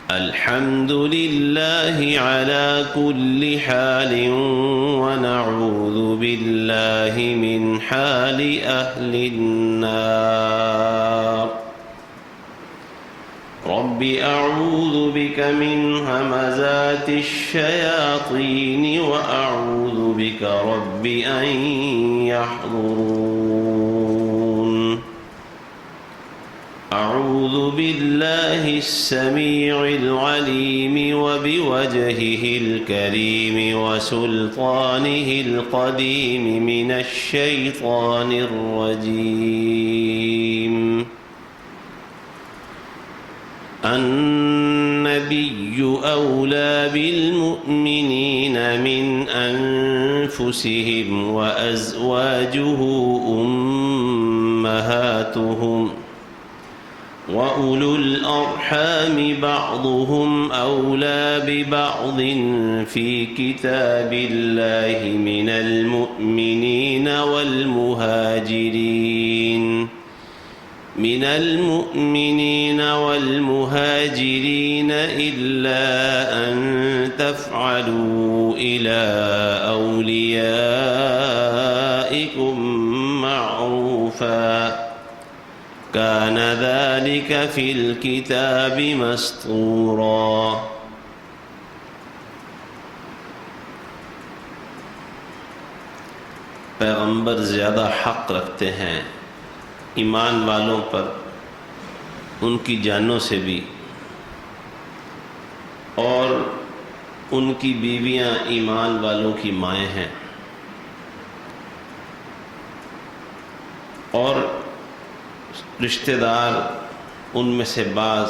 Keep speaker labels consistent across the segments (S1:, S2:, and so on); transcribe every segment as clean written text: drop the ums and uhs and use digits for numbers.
S1: الحمد لله على كل حال ونعوذ بالله من حال أهل النار. رب أعوذ بك من همزات الشياطين وأعوذ بك رب أن يحضرون. أعوذ بالله السميع العليم وبوجهه الكريم وسلطانه القديم من الشيطان الرجيم. النبي أولى بالمؤمنين من أنفسهم وأزواجه أمهاتهم وأولو الأرحام بعضهم أولى ببعض في كتاب الله من المؤمنين والمهاجرين إلا أن تفعلوا إلى أوليائكم معروفا كان ذلك في الكتاب مسطورا. پیغمبر زیادہ حق رکھتے ہیں ایمان والوں پر ان کی جانوں سے بھی، اور ان کی بیویاں ایمان والوں کی مائیں ہیں، اور رشتہ دار ان میں سے بعض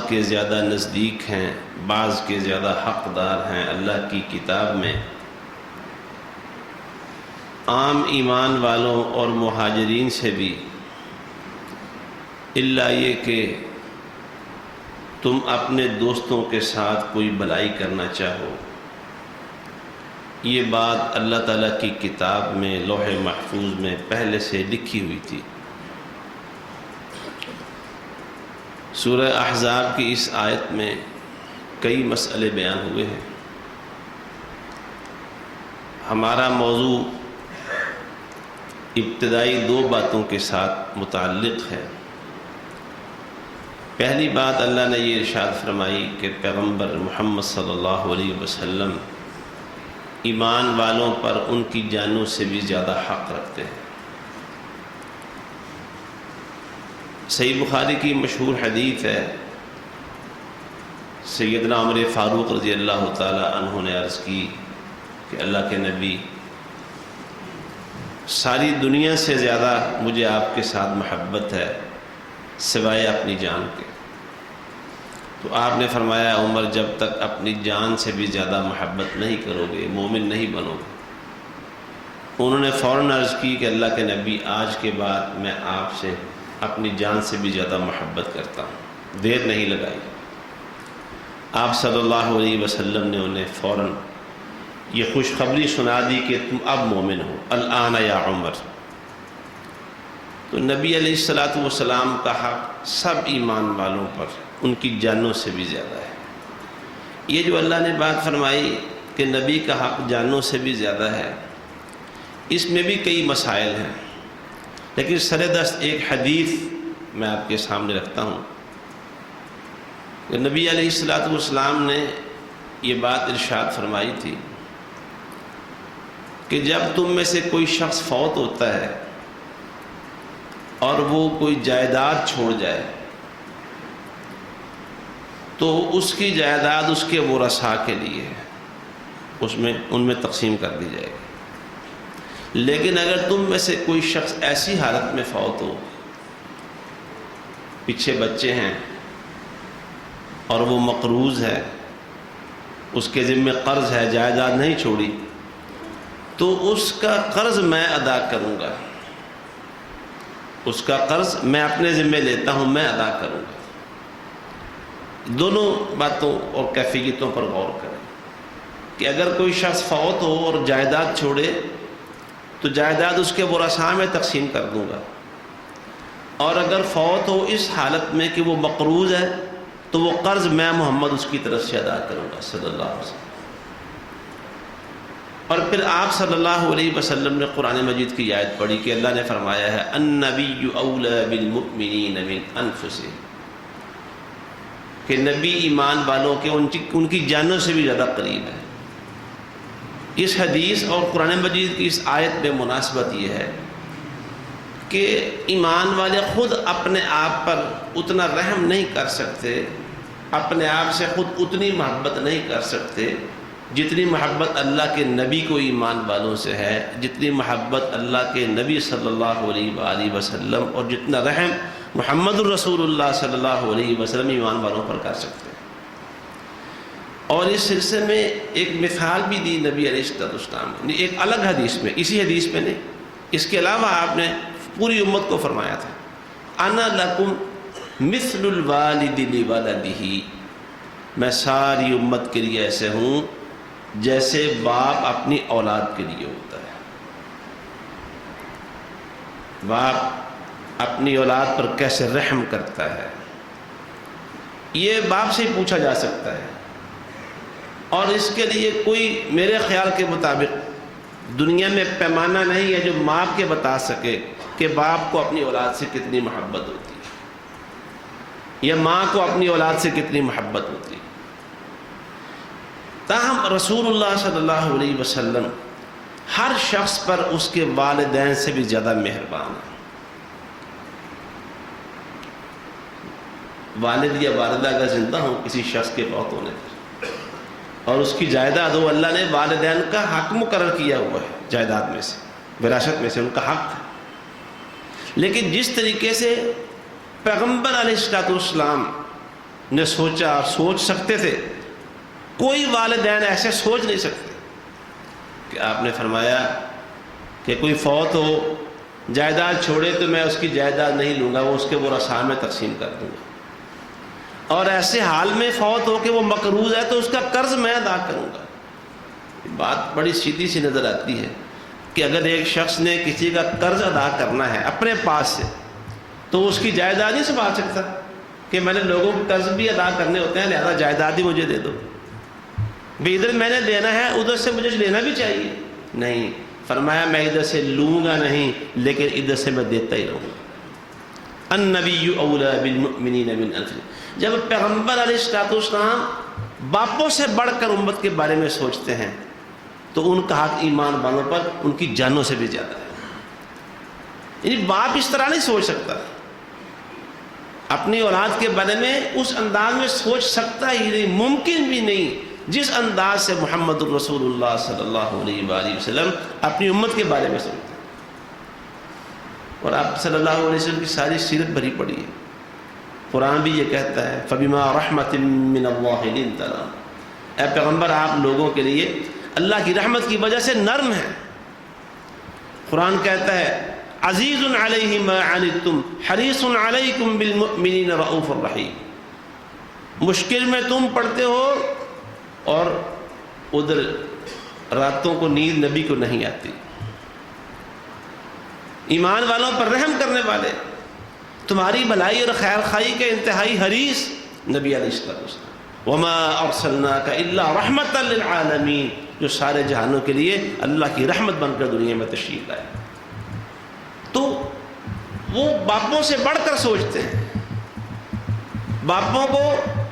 S1: کے زیادہ نزدیک ہیں، بعض کے زیادہ حقدار ہیں اللہ کی کتاب میں. عام ایمان والوں اور مہاجرین سے بھی، الا یہ کہ تم اپنے دوستوں کے ساتھ کوئی بھلائی کرنا چاہو. یہ بات اللہ تعالیٰ کی کتاب میں لوح محفوظ میں پہلے سے لکھی ہوئی تھی. سورہ احزاب کی اس آیت میں کئی مسئلے بیان ہوئے ہیں. ہمارا موضوع ابتدائی دو باتوں کے ساتھ متعلق ہے. پہلی بات اللہ نے یہ ارشاد فرمائی کہ پیغمبر محمد صلی اللہ علیہ وسلم ایمان والوں پر ان کی جانوں سے بھی زیادہ حق رکھتے ہیں. صحیح بخاری کی مشہور حدیث ہے، سیدنا عمر فاروق رضی اللہ تعالی عنہ نے عرض کی کہ اللہ کے نبی، ساری دنیا سے زیادہ مجھے آپ کے ساتھ محبت ہے سوائے اپنی جان کے. تو آپ نے فرمایا عمر، جب تک اپنی جان سے بھی زیادہ محبت نہیں کرو گے مومن نہیں بنو گے. انہوں نے فوراً عرض کی کہ اللہ کے نبی، آج کے بعد میں آپ سے اپنی جان سے بھی زیادہ محبت کرتا ہوں. دیر نہیں لگائی، آپ صلی اللہ علیہ وسلم نے انہیں فوراً یہ خوشخبری سنا دی کہ تم اب مومن ہو، الآن یا عمر. تو نبی علیہ السلام کا حق سب ایمان والوں پر ان کی جانوں سے بھی زیادہ ہے. یہ جو اللہ نے بات فرمائی کہ نبی کا حق جانوں سے بھی زیادہ ہے، اس میں بھی کئی مسائل ہیں، لیکن سر دست ایک حدیث میں آپ کے سامنے رکھتا ہوں کہ نبی علیہ السلام نے یہ بات ارشاد فرمائی تھی کہ جب تم میں سے کوئی شخص فوت ہوتا ہے اور وہ کوئی جائیداد چھوڑ جائے تو اس کی جائیداد اس کے ورثاء کے لیے ان میں تقسیم کر دی جائے گی. لیکن اگر تم میں سے کوئی شخص ایسی حالت میں فوت ہو، پیچھے بچے ہیں اور وہ مقروض ہے، اس کے ذمہ قرض ہے، جائیداد نہیں چھوڑی، تو اس کا قرض میں ادا کروں گا، اس کا قرض میں اپنے ذمہ لیتا ہوں، میں ادا کروں گا. دونوں باتوں اور کیفیتوں پر غور کریں کہ اگر کوئی شخص فوت ہو اور جائیداد چھوڑے تو جائیداد اس کے ورثاء میں تقسیم کر دوں گا، اور اگر فوت ہو اس حالت میں کہ وہ مقروض ہے تو وہ قرض میں محمد اس کی طرف سے ادا کروں گا صلی اللہ علیہ وسلم۔ اور پھر آپ صلی اللہ علیہ وسلم نے قرآن مجید کی آیت پڑھی کہ اللہ نے فرمایا ہے النبی اولی بالمؤمنین من انفسہم، کہ نبی ایمان والوں کے ان کی جانوں سے بھی زیادہ قریب ہے۔ اس حدیث اور قرآن مجید کی اس آیت میں مناسبت یہ ہے کہ ایمان والے خود اپنے آپ پر اتنا رحم نہیں کر سکتے، اپنے آپ سے خود اتنی محبت نہیں کر سکتے جتنی محبت اللہ کے نبی کو ایمان والوں سے ہے، جتنی محبت اللہ کے نبی صلی اللہ علیہ وآلہ وسلم اور جتنا رحم محمد الرسول اللہ صلی اللہ علیہ وسلم ایمان والوں پر کر سکتے ہیں۔ اور اس سلسلے میں ایک مثال بھی دی نبی علیہ السلام نے، ایک الگ حدیث میں، اسی حدیث میں نہیں، اس کے علاوہ آپ نے پوری امت کو فرمایا تھا انا لکم مثل الوالد لولدہ، میں ساری امت کے لیے ایسے ہوں جیسے باپ اپنی اولاد کے لیے ہوتا ہے۔ باپ اپنی اولاد پر کیسے رحم کرتا ہے، یہ باپ سے ہی پوچھا جا سکتا ہے، اور اس کے لیے کوئی میرے خیال کے مطابق دنیا میں پیمانہ نہیں ہے جو ماں کے بتا سکے کہ باپ کو اپنی اولاد سے کتنی محبت ہوتی ہے یا ماں کو اپنی اولاد سے کتنی محبت ہوتی ہے۔ تاہم رسول اللہ صلی اللہ علیہ وسلم ہر شخص پر اس کے والدین سے بھی زیادہ مہربان ہے۔ والد یا والدہ اگر زندہ ہوں کسی شخص کے فوت ہونے پر اور اس کی جائیداد ہو، اللہ نے والدین کا حق مقرر کیا ہوا ہے، جائیداد میں سے، وراثت میں سے ان کا حق ہے۔ لیکن جس طریقے سے پیغمبر علیہ السلام نے سوچا اور سوچ سکتے تھے، کوئی والدین ایسے سوچ نہیں سکتے کہ آپ نے فرمایا کہ کوئی فوت ہو جائیداد چھوڑے تو میں اس کی جائیداد نہیں لوں گا، وہ اس کے ورثاء میں تقسیم کر دوں گا، اور ایسے حال میں فوت ہو کہ وہ مقروض ہے تو اس کا قرض میں ادا کروں گا۔ بات بڑی سیدھی سی نظر آتی ہے کہ اگر ایک شخص نے کسی کا قرض ادا کرنا ہے اپنے پاس سے تو اس کی جائیداد نہیں سنبھال سکتا کہ میں نے لوگوں کو قرض بھی ادا کرنے ہوتے ہیں لہذا جائیداد ہی مجھے دے دو، بھی ادھر میں نے دینا ہے ادھر سے مجھے لینا بھی چاہیے، نہیں، فرمایا میں ادھر سے لوں گا نہیں لیکن ادھر سے میں دیتا ہی رہوں گا۔ النبی اولی بالمؤمنین من انفسہم، جب پیغمبر علیہ السلام باپوں سے بڑھ کر امت کے بارے میں سوچتے ہیں تو ان کا حق ایمان والوں پر ان کی جانوں سے بھی زیادہ ہے۔ یعنی باپ اس طرح نہیں سوچ سکتا، اپنی اولاد کے بارے میں اس انداز میں سوچ سکتا ہی نہیں، ممکن بھی نہیں جس انداز سے محمد الرسول اللہ صلی اللہ علیہ وآلہ وسلم اپنی امت کے بارے میں سوچتے ہیں۔ اور آپ صلی اللہ علیہ وسلم کی ساری سیرت بھری پڑی ہے، قرآن بھی یہ کہتا ہے فَبِمَا رَحْمَةٍ مِّنَ اللَّهِ لِنْتَ لَهُمْ، اے پیغمبر آپ لوگوں کے لیے اللہ کی رحمت کی وجہ سے نرم ہیں۔ قرآن کہتا ہے عزیز علیہ ما عنتم حریص علیکم بالمؤمنین رؤوف الرحیم، مشکل میں تم پڑھتے ہو اور ادھر راتوں کو نیند نبی کو نہیں آتی، ایمان والوں پر رحم کرنے والے، تمہاری بھلائی اور خیر خواہی کے انتہائی حریص نبی علیہ السلام، وما ارسلناک الا رحمۃ للعالمین، جو سارے جہانوں کے لیے اللہ کی رحمت بن کر دنیا میں تشریف لائے۔ تو وہ باپوں سے بڑھ کر سوچتے ہیں، باپوں کو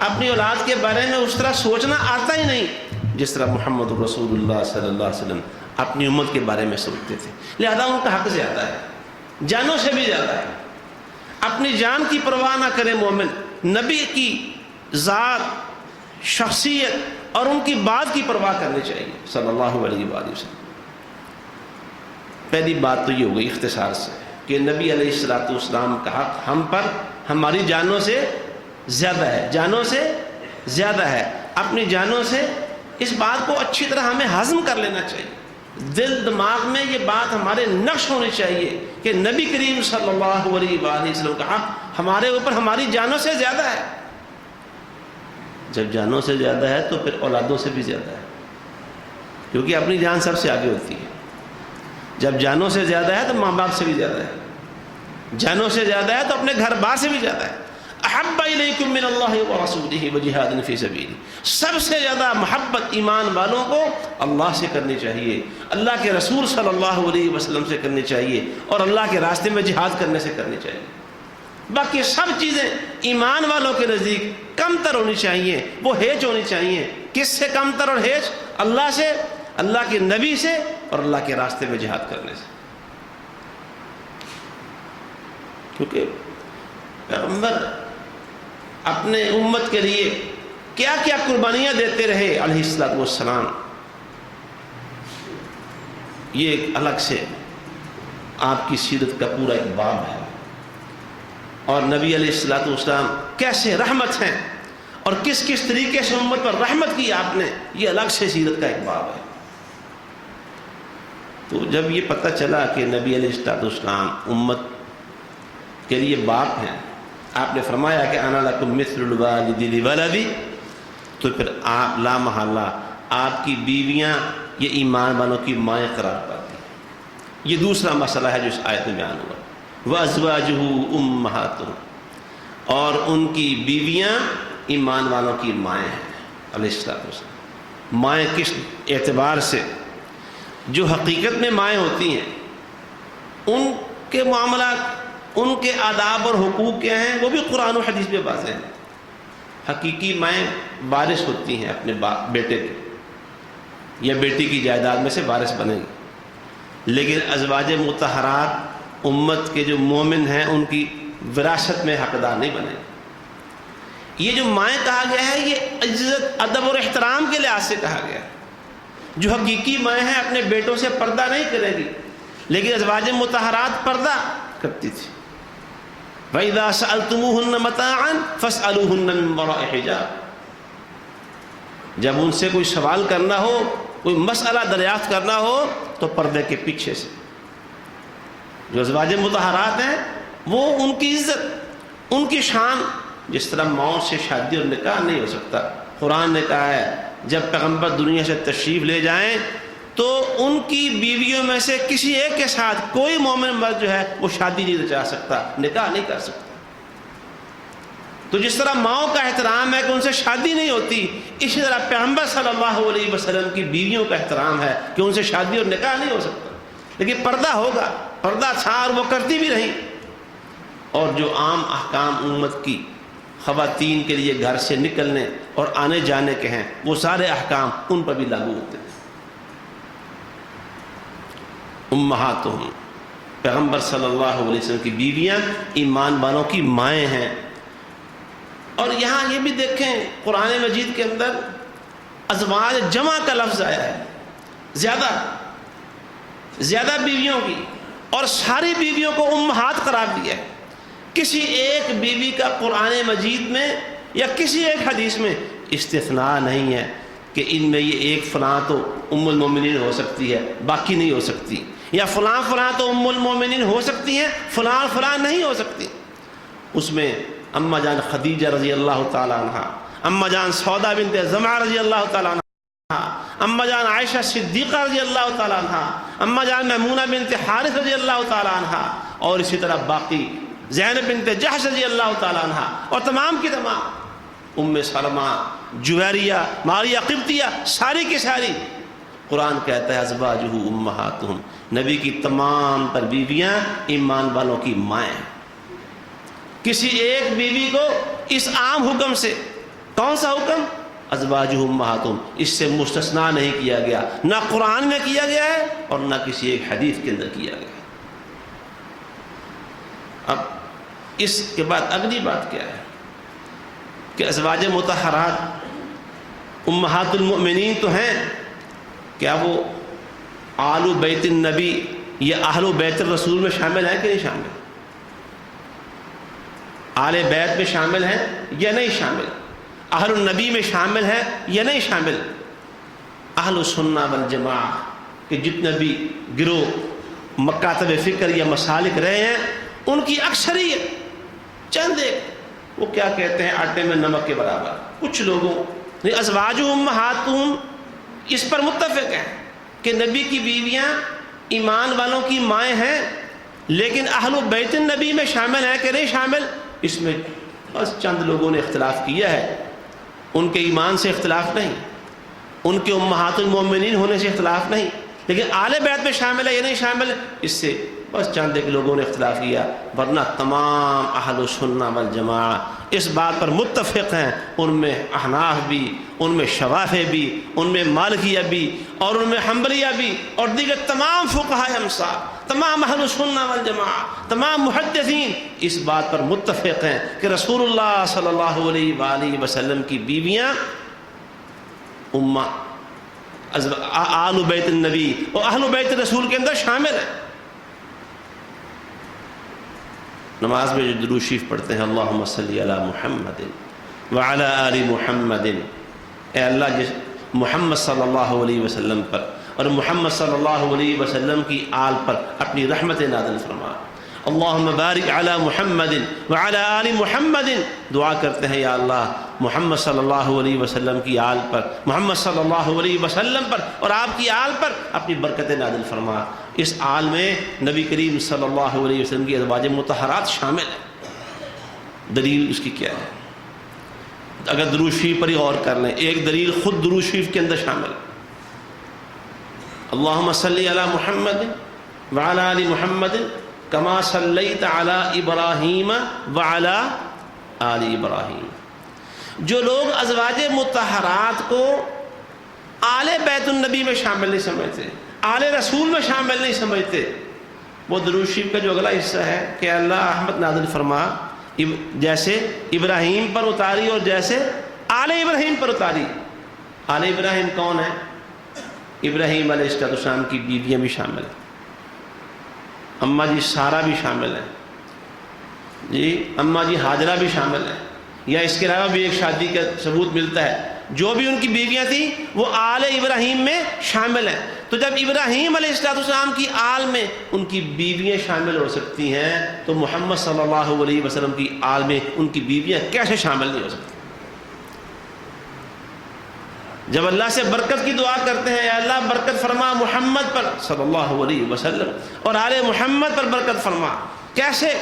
S1: اپنی اولاد کے بارے میں اس طرح سوچنا آتا ہی نہیں جس طرح محمد رسول اللہ صلی اللہ علیہ وسلم اپنی امت کے بارے میں سوچتے تھے، لہذا ان کا حق زیادہ ہے، جانوں سے بھی زیادہ ہے۔ اپنی جان کی پرواہ نہ کرے مومن، نبی کی ذات، شخصیت اور ان کی بات کی پرواہ کرنی چاہیے صلی اللہ علیہ وآلہ وسلم۔ پہلی بات تو یہ ہو گئی اختصار سے کہ نبی علیہ السلام کا حق ہم پر ہماری جانوں سے زیادہ ہے، جانوں سے زیادہ ہے۔ اپنی جانوں سے اس بات کو اچھی طرح ہمیں ہضم کر لینا چاہیے، دل دماغ میں یہ بات ہمارے نقش ہونی چاہیے کہ نبی کریم صلی اللہ علیہ وآلہ وسلم کا حق ہمارے اوپر ہماری جانوں سے زیادہ ہے۔ جب جانوں سے زیادہ ہے تو پھر اولادوں سے بھی زیادہ ہے، کیونکہ اپنی جان سب سے آگے ہوتی ہے۔ جب جانوں سے زیادہ ہے تو ماں باپ سے بھی زیادہ ہے، جانوں سے زیادہ ہے تو اپنے گھر بار سے بھی زیادہ ہے، احب الیکم من اللہ ورسولہ وجہاد فی سبیلہ، سب سے زیادہ محبت ایمان والوں کو اللہ سے کرنی چاہیے، اللہ کے رسول صلی اللہ علیہ وسلم سے کرنی چاہیے، اور اللہ کے راستے میں جہاد کرنے سے کرنی چاہیے۔ باقی سب چیزیں ایمان والوں کے نزدیک کم تر ہونی چاہیے، وہ ہیچ ہونی چاہیے۔ کس سے کم تر اور ہیچ؟ اللہ سے، اللہ کے نبی سے، اور اللہ کے راستے میں جہاد کرنے سے۔ کیونکہ پیغمبر اپنے امت کے لیے کیا کیا قربانیاں دیتے رہے علیہ الصلوۃ والسلام، یہ ایک الگ سے آپ کی سیرت کا پورا ایک باب ہے۔ اور نبی علیہ الصلوۃ والسلام کیسے رحمت ہیں اور کس کس طریقے سے امت پر رحمت کی آپ نے، یہ الگ سے سیرت کا ایک باب ہے۔ تو جب یہ پتہ چلا کہ نبی علیہ الصلوۃ والسلام امت کے لیے باپ ہیں، آپ نے فرمایا کہ انا لکم مثل الوالد لولدی، تو پھر آپ لا محالہ آپ کی بیویاں یہ ایمان والوں کی مائیں قرار پاتی ہیں۔ یہ دوسرا مسئلہ ہے جو اس آیت میں بیان ہوا، وَأَزْوَاجُهُ أُمَّهَاتُهُمْ، اور ان کی بیویاں ایمان والوں کی مائیں ہیں علیہ الصلوۃ والسلام۔ مائیں کس اعتبار سے؟ جو حقیقت میں مائیں ہوتی ہیں ان کے معاملات، ان کے آداب اور حقوق کیا ہیں، وہ بھی قرآن و حدیث میں واضح ہیں۔ حقیقی مائیں وارث ہوتی ہیں اپنے بیٹے کے یا بیٹی کی جائیداد میں سے وارث بنے گی، لیکن ازواج مطہرات امت کے جو مومن ہیں ان کی وراثت میں حقدار نہیں بنے گی۔ یہ جو مائیں کہا گیا ہے یہ عزت، ادب اور احترام کے لحاظ سے کہا گیا ہے۔ جو حقیقی مائیں ہیں اپنے بیٹوں سے پردہ نہیں کرے گی، لیکن ازواج مطہرات پردہ کرتی تھی۔ وَإِذَا سَأَلْتُمُوهُنَّ مَتَاعًا فَاسْأَلُوهُنَّ مِنْ وَرَاءِ حِجَابٍ، جب ان سے کوئی سوال کرنا ہو، کوئی مسئلہ دریافت کرنا ہو تو پردے کے پیچھے سے۔ جو ازواج مطہرات ہیں وہ ان کی عزت، ان کی شان، جس طرح ماؤں سے شادی اور نکاح نہیں ہو سکتا، قرآن نے کہا ہے جب پیغمبر دنیا سے تشریف لے جائیں تو ان کی بیویوں میں سے کسی ایک کے ساتھ کوئی مومن مرد جو ہے وہ شادی نہیں رچا سکتا، نکاح نہیں کر سکتا۔ تو جس طرح ماؤں کا احترام ہے کہ ان سے شادی نہیں ہوتی، اسی طرح پیغمبر صلی اللہ علیہ وسلم کی بیویوں کا احترام ہے کہ ان سے شادی اور نکاح نہیں ہو سکتا، لیکن پردہ ہوگا، پردہ تھا اور وہ کرتی بھی رہیں۔ اور جو عام احکام امت کی خواتین کے لیے گھر سے نکلنے اور آنے جانے کے ہیں، وہ سارے احکام ان پر بھی لاگو ہوتے ہیں۔ امہاتہم، پیغمبر صلی اللہ علیہ وسلم کی بیویاں ایمان والوں کی مائیں ہیں۔ اور یہاں یہ بھی دیکھیں قرآن مجید کے اندر ازواج جمع کا لفظ آیا ہے، زیادہ بیویوں کی، اور ساری بیویوں کو امہات قرار دیا ہے۔ کسی ایک بیوی کا قرآن مجید میں یا کسی ایک حدیث میں استثناء نہیں ہے کہ ان میں یہ ایک فلاں تو ام المومنین ہو سکتی ہے باقی نہیں ہو سکتی، یا فلاں فلاں تو ام المومنین ہو سکتی ہیں فلاں فلاں نہیں ہو سکتی۔ اس میں اماں جان خدیجہ رضی اللہ تعالیٰ عنہ، اماں جان سودا بنت زمعہ رضی اللہ تعالیٰ عنہ، اماں جان عائشہ صدیقہ رضی اللہ تعالیٰ عنہ، اماں جان میمونہ بنت حارث رضی اللہ تعالیٰ عنہ، اور اسی طرح باقی زینب بنت جحش رضی اللہ تعالیٰ عنہ، اور تمام کی تمام، ام سلمہ، جویریہ، ماریہ قبطیہ، ساری کی ساری۔ قرآن کہتا ہے ازواجہ امہاتہم، نبی کی تمام تر بیویاں ایمان والوں کی مائیں ہیں۔ کسی ایک بیوی کو اس عام حکم سے، کون سا حکم؟ ازواجہ امہاتہم، اس سے مستثنیٰ نہیں کیا گیا، نہ قرآن میں کیا گیا ہے اور نہ کسی ایک حدیث کے اندر کیا گیا ہے۔ اب اس کے بعد اگلی بات کیا ہے کہ ازواج مطہرات امہات المؤمنین تو ہیں، کیا وہ آل بیت النبی یا اہل بیت الرسول میں شامل ہیں کہ نہیں شامل؟ آل بیت میں شامل ہیں یا نہیں شامل؟ اہل النبی میں شامل ہیں یا نہیں شامل؟ اہل سنہ والجماعہ کہ جتنے بھی گروہ مکاتب فکر یا مسالک رہے ہیں ان کی اکثریت، چند ایک وہ کیا کہتے ہیں آٹے میں نمک کے برابر، کچھ لوگوں ازواج امہاتہم اس پر متفق ہیں کہ نبی کی بیویاں ایمان والوں کی مائیں ہیں، لیکن اہل بیت النبی میں شامل ہیں کہ نہیں شامل، اس میں بس چند لوگوں نے اختلاف کیا ہے، ان کے ایمان سے اختلاف نہیں، ان کے امہات المومنین ہونے سے اختلاف نہیں، لیکن آل بیت میں شامل ہے یا نہیں شامل، اس سے بس چند ایک لوگوں نے اختلاف کیا، ورنہ تمام اہل السنہ والجماعہ اس بات پر متفق ہیں، ان میں احناف بھی، ان میں شوافع بھی، ان میں مالکیہ بھی، اور ان میں حنبلیہ بھی، اور دیگر تمام فقہاء امثال، تمام اہل السنہ والجماعہ، تمام محدثین اس بات پر متفق ہیں کہ رسول اللہ صلی اللہ علیہ وآلہ وسلم کی بیویاں آل بیت النبی اور اہل بیت رسول کے اندر شامل ہیں۔ نماز میں جو درود شریف پڑھتے ہیں اللہم صلی علی محمد وعلی آل محمد، اے اللہ جس محمد صلی اللہ علیہ وسلم پر اور محمد صلی اللہ علیہ وسلم کی آل پر اپنی رحمت نازل فرما۔ اللہم بارک علی محمد وعلی آل محمد، دعا کرتے ہیں یا اللہ محمد صلی اللہ علیہ وسلم کی آل پر، محمد صلی اللہ علیہ وسلم پر اور آپ کی آل پر اپنی برکت نازل فرما۔ اس آل میں نبی کریم صلی اللہ علیہ وسلم کی ازواج مطہرات شامل ہیں۔ دلیل اس کی کیا ہے؟ اگر درود شریف پر ہی غور کر لیں، ایک دلیل خود درود شریف کے اندر شامل ہے، اللہم صلی علی محمد وعلی آل محمد کما صلیت علی ابراہیم وعلی آل ابراہیم۔ جو لوگ ازواج مطہرات کو آل بیت النبی میں شامل نہیں سمجھتے، آل رسول میں شامل نہیں سمجھتے، وہ درود شریف کا جو اگلا حصہ ہے کہ اللہ رحمت نازل فرما، جیسے ابراہیم پر اتاری اور جیسے آل ابراہیم پر اتاری۔ آل ابراہیم کون ہے؟ ابراہیم علیہ السلام کی بیویاں بھی شامل ہیں، اماں جی سارہ بھی شامل ہیں، جی اماں جی ہاجرہ بھی شامل ہیں، یا اس کے علاوہ بھی ایک شادی کا ثبوت ملتا ہے، جو بھی ان کی بیویاں تھیں وہ آل ابراہیم میں شامل ہیں۔ تو جب ابراہیم علیہ السلام کی آل میں ان کی بیویاں شامل ہو سکتی ہیں تو محمد صلی اللہ علیہ وسلم کی آل میں ان کی بیویاں کیسے شامل نہیں ہو سکتی؟ جب اللہ سے برکت کی دعا کرتے ہیں، یا اللہ برکت فرما محمد پر صلی اللہ علیہ وسلم اور آل محمد پر برکت فرما، کیسے؟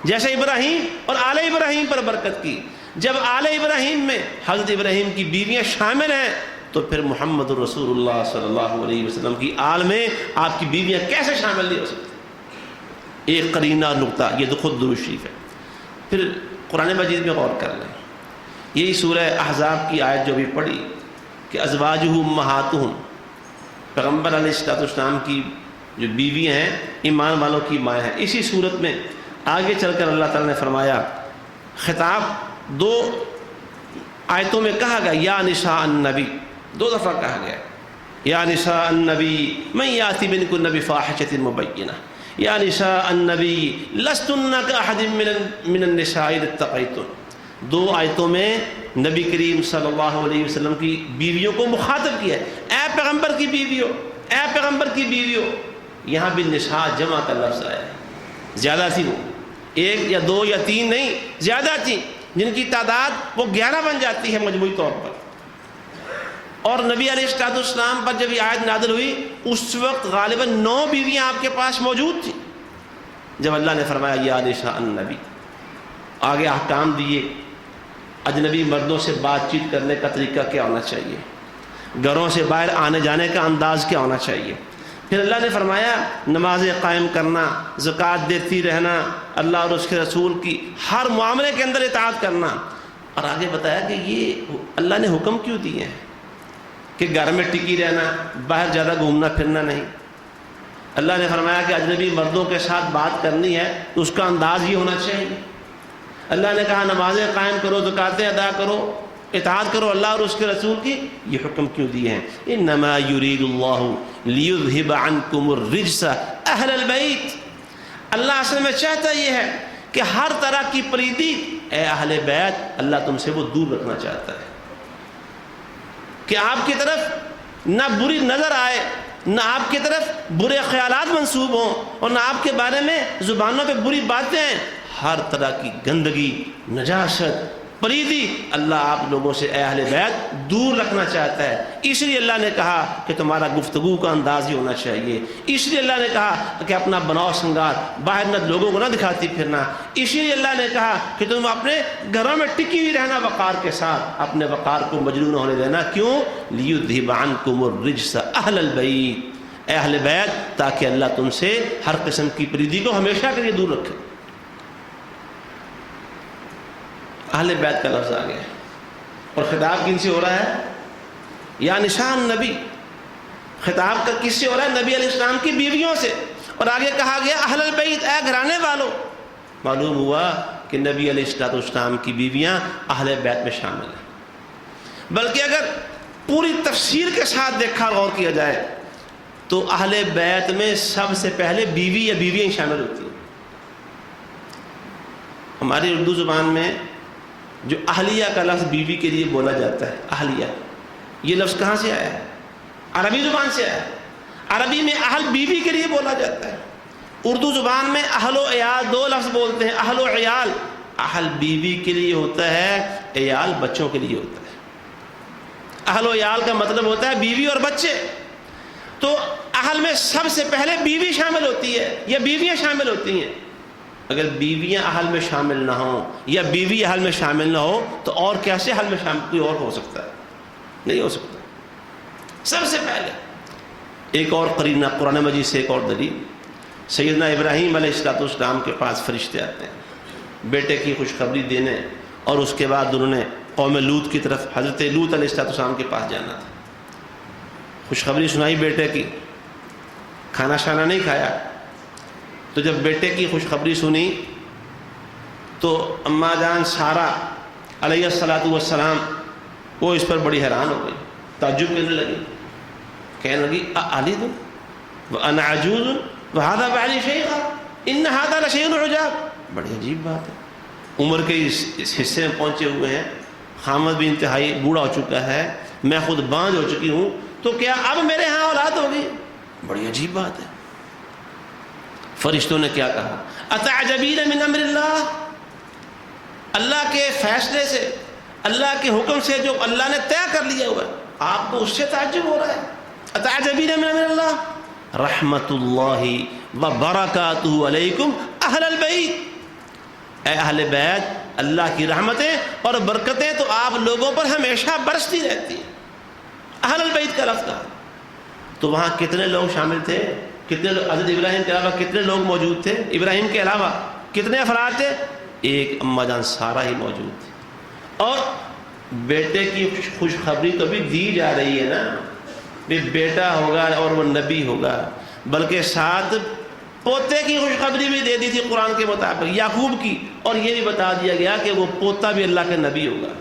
S1: جیسے ابراہیم اور آل ابراہیم پر برکت کی۔ جب آل ابراہیم میں حضرت ابراہیم کی بیویاں شامل ہیں تو پھر محمد رسول اللہ صلی اللہ علیہ وسلم کی آل میں آپ کی بیویاں کیسے شامل نہیں ہو سکتی؟ ایک قرینہ نقطہ، یہ تو خود درود شریف ہے۔ پھر قرآن مجید میں غور کر لیں، یہی سورہ احزاب کی آیت جو بھی پڑھی کہ ازواجہ امہاتہم، پیغمبر علیہ السلام کی جو بیویاں ہیں ایمان والوں کی مائیں ہیں۔ اسی صورت میں آگے چل کر اللہ تعالیٰ نے فرمایا، خطاب دو آیتوں میں کہا گیا یا نساء النبی، دو دفعہ کہا گیا یا نساء النبی من یاتی منکن بفاحشۃ مبینہ، یا نساء النبی لستن کاحد من النساء اذ اتقیتن۔ دو آیتوں میں نبی کریم صلی اللہ علیہ وسلم کی بیویوں کو مخاطب کیا ہے، اے پیغمبر کی بیویوں، اے پیغمبر کی بیویوں۔ یہاں بھی نساء جمع کا لفظ آیا ہے، زیادہ تھی وہ، ایک یا دو یا تین نہیں، زیادہ تھی، جن کی تعداد وہ 11 بن جاتی ہے مجموعی طور پر۔ اور نبی علیہ السلام پر جب یہ آیت نازل ہوئی اس وقت غالباً 9 بیویاں آپ کے پاس موجود تھیں۔ جب اللہ نے فرمایا یا نساء النبی، آگے احکام دیے، اجنبی مردوں سے بات چیت کرنے کا طریقہ کیا ہونا چاہیے، گھروں سے باہر آنے جانے کا انداز کیا ہونا چاہیے۔ پھر اللہ نے فرمایا نمازیں قائم کرنا، زکوٰۃ دیتی رہنا، اللہ اور اس کے رسول کی ہر معاملے کے اندر اطاعت کرنا، اور آگے بتایا کہ یہ اللہ نے حکم کیوں دیے ہیں کہ گھر میں ٹکی رہنا، باہر زیادہ گھومنا پھرنا نہیں۔ اللہ نے فرمایا کہ اجنبی مردوں کے ساتھ بات کرنی ہے تو اس کا انداز یہ ہونا چاہیے۔ اللہ نے کہا نمازیں قائم کرو، زکوٰۃیں ادا کرو، اطاعت کرو اللہ اور اس کے رسول کی، یہ حکم کیوں دیے ہیں؟ انما یرید اللہ لیذھب عنکم الرجس اہل البیت، اللہ اصل میں چاہتا یہ ہے کہ ہر طرح کی پلیدی اے اہل بیت اللہ تم سے وہ دور رکھنا چاہتا ہے، کہ آپ کی طرف نہ بری نظر آئے، نہ آپ کی طرف برے خیالات منسوب ہوں، اور نہ آپ کے بارے میں زبانوں پہ بری باتیں، ہر طرح کی گندگی، نجاست، پلیدی اللہ آپ لوگوں سے اے اہل بیت دور رکھنا چاہتا ہے، اس لیے اللہ نے کہا کہ تمہارا گفتگو کا انداز ہی ہونا چاہیے، اس لیے اللہ نے کہا کہ اپنا بناؤ سنگار باہر نہ لوگوں کو نہ دکھاتی پھرنا، اسی لیے اللہ نے کہا کہ تم اپنے گھروں میں ٹکی ہوئی رہنا وقار کے ساتھ، اپنے وقار کو مجروح نہ ہونے دینا، کیوں؟ لیذھب عنکم الرجس اہل البیت، اے اہل بیت، تاکہ اللہ تم سے ہر قسم کی پلیدی کو ہمیشہ کے لیے دور رکھے۔ اہل بیت کا لفظ آ گیا اور خطاب کن سے ہو رہا ہے؟ یا نشان نبی، خطاب کا کس سے ہو رہا ہے؟ نبی علیہ السلام کی بیویوں سے، اور آگے کہا گیا اہل البیت، اے گھرانے والوں۔ معلوم ہوا کہ نبی علیہ السلام کی بیویاں اہل بیت میں شامل ہیں، بلکہ اگر پوری تفسیر کے ساتھ دیکھا غور کیا جائے تو اہل بیت میں سب سے پہلے بیوی یا بیویاں شامل ہوتی ہیں۔ ہماری اردو زبان میں جو اہلیہ کا لفظ بیوی کے لیے بولا جاتا ہے، اہلیہ، یہ لفظ کہاں سے آیا ہے؟ عربی زبان سے آیا ہے۔ عربی میں اہل بیوی کے لیے بولا جاتا ہے، اردو زبان میں اہل و عیال دو لفظ بولتے ہیں، اہل و عیال، اہل بیوی کے لیے ہوتا ہے، عیال بچوں کے لیے ہوتا ہے۔ اہل و عیال کا مطلب ہوتا ہے بیوی اور بچے، تو اہل میں سب سے پہلے بیوی شامل ہوتی ہے یا بیویاں شامل ہوتی ہیں۔ اگر بیویاں اہل میں شامل نہ ہوں یا بیوی اہل میں شامل نہ ہو تو اور کیسے اہل میں شامل کوئی اور ہو سکتا ہے؟ نہیں ہو سکتا۔ سب سے پہلے ایک اور قرینہ قرآن مجید سے، ایک اور دلیل، سیدنا ابراہیم علیہ السلام کے پاس فرشتے آتے ہیں بیٹے کی خوشخبری دینے، اور اس کے بعد انہوں نے قوم لوط کی طرف، حضرت لوط علیہ السلام کے پاس جانا تھا، خوشخبری سنائی بیٹے کی، کھانا شانا نہیں کھایا، تو جب بیٹے کی خوشخبری سنی تو اماں جان سارہ علیہ السلام وہ اس پر بڑی حیران ہو گئی، تعجب کرنے لگی، کہنے لگی اَأَلِدُ وَأَنَا عَجُوزٌ وَهَذَا بَعْلِي شَيْخٌ إِنَّ هَذَا لَشَيْءٌ عُجَابٌ۔ بڑی عجیب بات ہے، عمر کے اس حصے میں پہنچے ہوئے ہیں، خامد بھی انتہائی بوڑھا ہو چکا ہے، میں خود بانجھ ہو چکی ہوں، تو کیا اب میرے ہاں اولاد ہوگی؟ بڑی عجیب بات ہے۔ فرشتوں نے کیا کہا؟ اتعجبین من امر اللہ، اللہ کے فیصلے سے، اللہ کے حکم سے جو اللہ نے طے کر لیا ہوا ہے، آپ کو اس سے تعجب ہو رہا ہے؟ اتعجبین من امر اللہ، رحمت اللہ وبرکاتہ علیکم اہل البیت، اے اہل بیت، اللہ کی رحمتیں اور برکتیں تو آپ لوگوں پر ہمیشہ برستی رہتی ہیں۔ اہل البیت کا لفظ کہا، تو وہاں کتنے لوگ شامل تھے؟ کتنے لوگ؟ حضرت ابراہیم کے علاوہ کتنے لوگ موجود تھے؟ ابراہیم کے علاوہ کتنے افراد تھے؟ ایک اماں جان سارہ ہی موجود تھی، اور بیٹے کی خوشخبری تو بھی دی جا رہی ہے نا، بھی بیٹا ہوگا اور وہ نبی ہوگا، بلکہ ساتھ پوتے کی خوشخبری بھی دے دی تھی قرآن کے مطابق، یعقوب کی، اور یہ بھی بتا دیا گیا کہ وہ پوتا بھی اللہ کے نبی ہوگا۔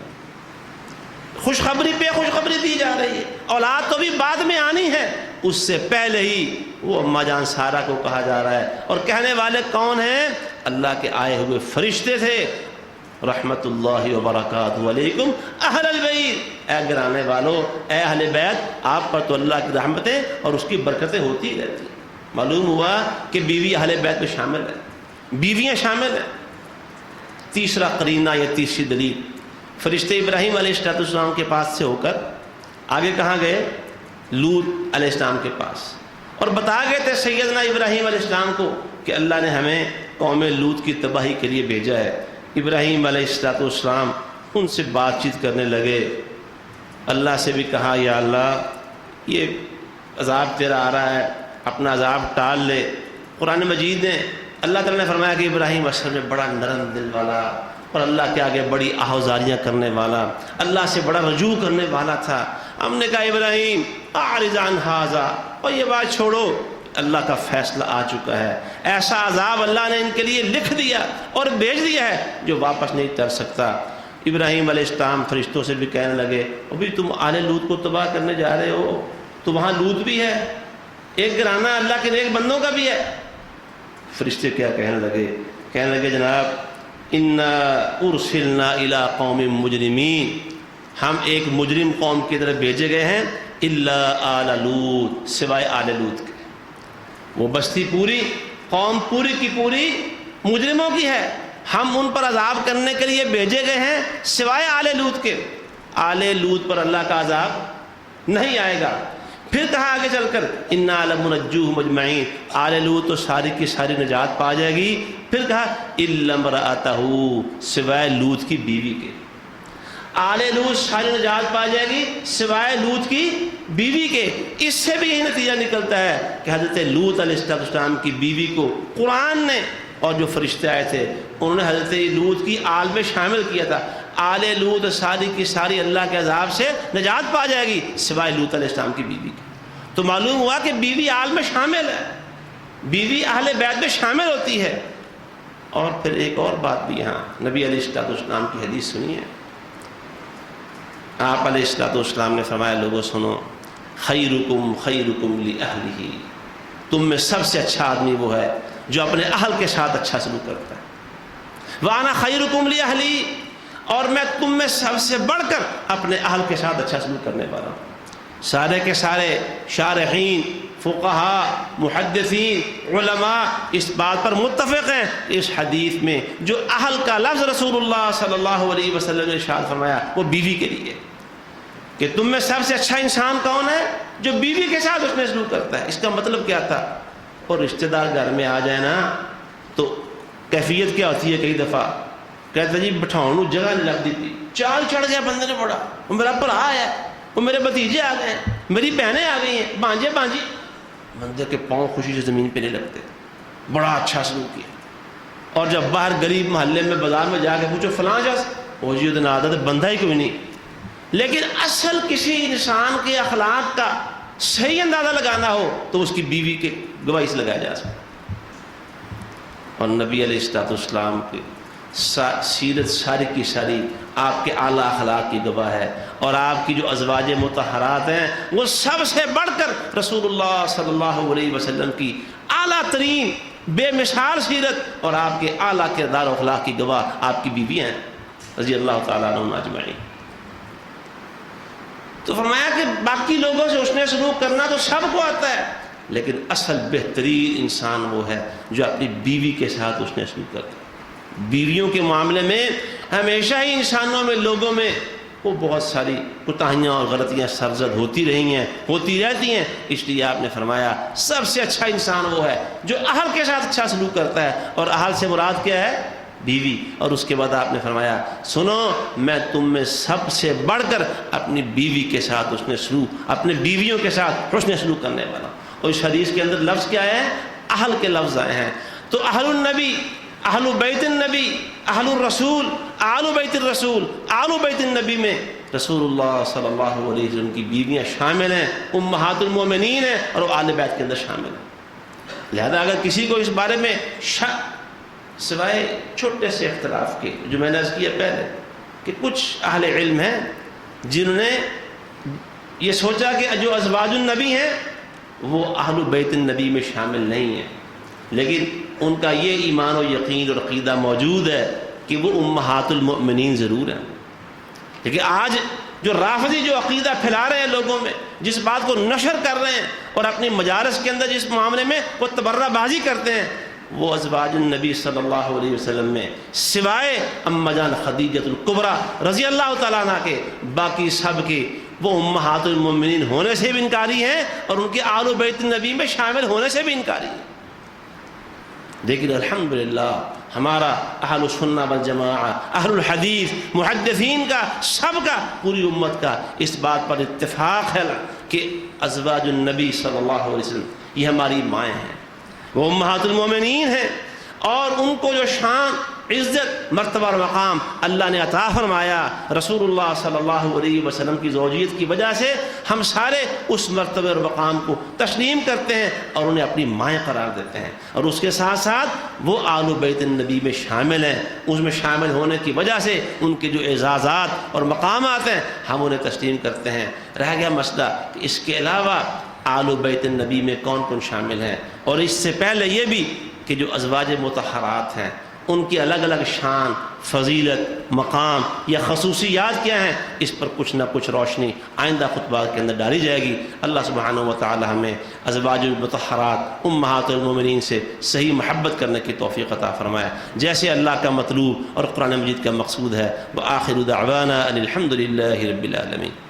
S1: خوشخبری پہ خوشخبری دی جا رہی ہے، اولاد تو بھی بعد میں آنی ہے، اس سے پہلے ہی وہ اماں جان سارہ کو کہا جا رہا ہے، اور کہنے والے کون ہیں؟ اللہ کے آئے ہوئے فرشتے تھے، رحمت اللہ وبرکاتہ علیکم اہل البیت، اے گرانے والوں، اے اہل بیت، آپ پر تو اللہ کی رحمتیں اور اس کی برکتیں ہوتی رہتی ہیں۔ معلوم ہوا کہ بیوی اہل بیت میں شامل ہے، بیویاں شامل ہیں۔ تیسرا قرینہ یا تیسری دلیل، فرشتے ابراہیم علیہ السلام کے پاس سے ہو کر آگے کہاں گئے؟ لوط علیہ السلام کے پاس، اور بتا گئے تھے سیدنا ابراہیم علیہ السلام کو کہ اللہ نے ہمیں قوم لوط کی تباہی کے لیے بھیجا ہے۔ ابراہیم علیہ السلام ان سے بات چیت کرنے لگے، اللہ سے بھی کہا یا اللہ یہ عذاب تیرا آ رہا ہے، اپنا عذاب ٹال لے۔ قرآن مجید نے اللہ تعالیٰ نے فرمایا کہ ابراہیم اصل میں بڑا نرم دل والا اور اللہ کے آگے بڑی آہوزاریاں کرنے والا، اللہ سے بڑا رجوع کرنے والا تھا۔ ہم نے کہا ابراہیم اعرض عن ھذا، اور یہ بات چھوڑو، اللہ کا فیصلہ آ چکا ہے، ایسا عذاب اللہ نے ان کے لیے لکھ دیا اور بھیج دیا ہے جو واپس نہیں کر سکتا۔ ابراہیم علیہ السلام فرشتوں سے بھی کہنے لگے ابھی تم آل لوط کو تباہ کرنے جا رہے ہو، تو وہاں لوط بھی ہے، ایک گرانہ اللہ کے نیک بندوں کا بھی ہے۔ فرشتے کیا کہنے لگے جناب انا ارسلنا الی قوم مجرمین، ہم ایک مجرم قوم کی طرف بھیجے گئے ہیں، الا آل لوط، سوائے آل لوط کے۔ وہ بستی پوری، قوم پوری کی پوری مجرموں کی ہے، ہم ان پر عذاب کرنے کے لیے بھیجے گئے ہیں سوائے آل لوط کے. آل لوط پر اللہ کا عذاب نہیں آئے گا. پھر کہا آگے چل کر انا لمنجوہم اجمعین, آل لوط تو ساری کی ساری نجات پا جائے گی. پھر کہا الا امرأتہ, سوائے لوط کی بیوی کے. آل لوط ساری نجات پا جائے گی سوائے لوط کی بیوی کے. اس سے بھی یہی نتیجہ نکلتا ہے کہ حضرت لوط علیہ السلام کی بیوی کو قرآن نے اور جو فرشتے آئے تھے انہوں نے حضرت لوط کی آل میں شامل کیا تھا. آل لوط ساری کی ساری اللہ کے عذاب سے نجات پا جائے گی سوائے لوط علیہ السلام کی بیوی کی. تو معلوم ہوا کہ بیوی آل میں شامل ہے, بیوی اہل بیت میں شامل ہوتی ہے. اور پھر ایک اور بات بھی یہاں نبی علیہ السلام کی حدیث سنیے. آپ علیہ السلام نے فرمایا لوگوں سنو, خیرکم خیرکم لأہلہ, تم میں سب سے اچھا آدمی وہ ہے جو اپنے اہل کے ساتھ اچھا سلوک کرتا ہے. وَأَنَا خَيْرُكُمْ لِأَهْلِي, اور میں تم میں سب سے بڑھ کر اپنے اہل کے ساتھ اچھا سلوک کرنے والا ہوں. سارے کے سارے شارحین, فقہاء, محدثین, علماء اس بات پر متفق ہیں اس حدیث میں جو اہل کا لفظ رسول اللہ صلی اللہ علیہ وسلم نے ارشاد فرمایا وہ بیوی کے لیے, کہ تم میں سب سے اچھا انسان کون ہے جو بیوی کے ساتھ اس نے سلوک کرتا ہے. اس کا مطلب کیا تھا؟ اور رشتہ دار گھر میں آ جائے نا تو کیفیت کیا ہوتی ہے, کئی دفعہ کہتا جی بٹھاؤں جگہ نہیں لگ دیتی, چال چڑھ گیا بندے نے بڑا, وہ میرا بھرا ہے, وہ میرے بھتیجے آ گئے ہیں, میری بہنیں آ گئی ہیں, بانجے بانجی. بندے کے پاؤں خوشی سے زمین پہ نہیں لگتے, بڑا اچھا سلوک کیا. اور جب باہر غریب محلے میں بازار میں جا کے پوچھو فلاں جس وہ جی اتنا عادت بندہ ہی کوئی نہیں. لیکن اصل کسی انسان کے اخلاق کا صحیح اندازہ لگانا ہو تو اس کی بیوی کے گواہی سے لگایا جا سکتا. اور نبی علیہ السلام کی سیرت ساری کی ساری آپ کے اعلیٰ اخلاق کی گواہ ہے. اور آپ کی جو ازواج مطہرات ہیں وہ سب سے بڑھ کر رسول اللہ صلی اللہ علیہ وسلم کی اعلیٰ ترین بے مثال سیرت اور آپ کے اعلیٰ کردار و اخلاق کی گواہ آپ کی بیوی ہیں رضی اللہ تعالیٰ عنہم اجمعین. تو فرمایا کہ باقی لوگوں سے حسن سلوک کرنا تو سب کو آتا ہے, لیکن اصل بہترین انسان وہ ہے جو اپنی بیوی کے ساتھ حسن سلوک کرتا ہے. بیویوں کے معاملے میں ہمیشہ ہی انسانوں میں لوگوں میں وہ بہت ساری کوتاہیاں اور غلطیاں سرزد ہوتی رہی ہیں, ہوتی رہتی ہیں. اس لیے آپ نے فرمایا سب سے اچھا انسان وہ ہے جو اہل کے ساتھ اچھا سلوک کرتا ہے, اور اہل سے مراد کیا ہے؟ بیوی. اور اس کے بعد آپ نے فرمایا سنو میں تم میں سب سے بڑھ کر اپنی بیوی کے ساتھ حسن سلوک, اپنے بیویوں کے ساتھ حسن سلوک کرنے والا. اور اس حدیث کے اندر لفظ کیا ہے؟ اہل کے لفظ آئے ہیں. تو اہل النبی, اہل بیت النبی, اہل الرسول, آل بیت الرسول, آل بیت النبی میں رسول اللہ صلی اللہ علیہ وسلم کی بیویاں شامل ہیں, امہات المومنین ہیں, اور وہ آل بیت کے اندر شامل ہیں. لہذا اگر کسی کو اس بارے میں سوائے چھوٹے سے اختلاف کے جو میں نے عرض کیا پہلے کہ کچھ اہل علم ہیں جنہوں نے یہ سوچا کہ جو ازواج النبی ہیں وہ اہل بیت النبی میں شامل نہیں ہیں, لیکن ان کا یہ ایمان و یقین اور عقیدہ موجود ہے کہ وہ امہات المؤمنین ضرور ہیں. لیکن آج جو رافضی جو عقیدہ پھیلا رہے ہیں لوگوں میں, جس بات کو نشر کر رہے ہیں اور اپنی مجالس کے اندر جس معاملے میں وہ تبرہ بازی کرتے ہیں, وہ ازواج النبی صلی اللہ علیہ وسلم میں سوائے اما جان خدیجۃ الکبریٰ رضی اللہ تعالیٰ عنہ کے باقی سب کے وہ امہات المؤمنین ہونے سے بھی انکاری ہیں اور ان کے آل بیت النبی میں شامل ہونے سے بھی انکاری ہیں. لیکن الحمدللہ ہمارا اہل السنہ والجماعہ, اہل الحدیث, محدثین کا, سب کا, پوری امت کا اس بات پر اتفاق ہے کہ ازواج النبی صلی اللہ علیہ وسلم یہ ہماری مائیں ہیں, وہ امہات المومنین ہیں, اور ان کو جو شان, عزت, مرتبہ اور مقام اللہ نے عطا فرمایا رسول اللہ صلی اللہ علیہ وسلم کی زوجیت کی وجہ سے ہم سارے اس مرتبہ اور مقام کو تسلیم کرتے ہیں اور انہیں اپنی مائیں قرار دیتے ہیں. اور اس کے ساتھ ساتھ وہ آل بیت النبی میں شامل ہیں, اس میں شامل ہونے کی وجہ سے ان کے جو اعزازات اور مقامات ہیں ہم انہیں تسلیم کرتے ہیں. رہ گیا مسئلہ کہ اس کے علاوہ آل بیت النبی میں کون کون شامل ہیں, اور اس سے پہلے یہ بھی کہ جو ازواج مطہرات ہیں ان کی الگ الگ شان، فضیلت، مقام یا خصوصیات کیا ہیں، اس پر کچھ نہ کچھ روشنی آئندہ خطبات کے اندر ڈالی جائے گی۔ اللہ سبحانہ و تعالی ہمیں ازواج المطہرات امہات المومنین سے صحیح محبت کرنے کی توفیق عطا فرمائے، جیسے اللہ کا مطلوب اور قرآن مجید کا مقصود ہے۔ وآخر دعوانا ان الحمد للہ رب العالمین۔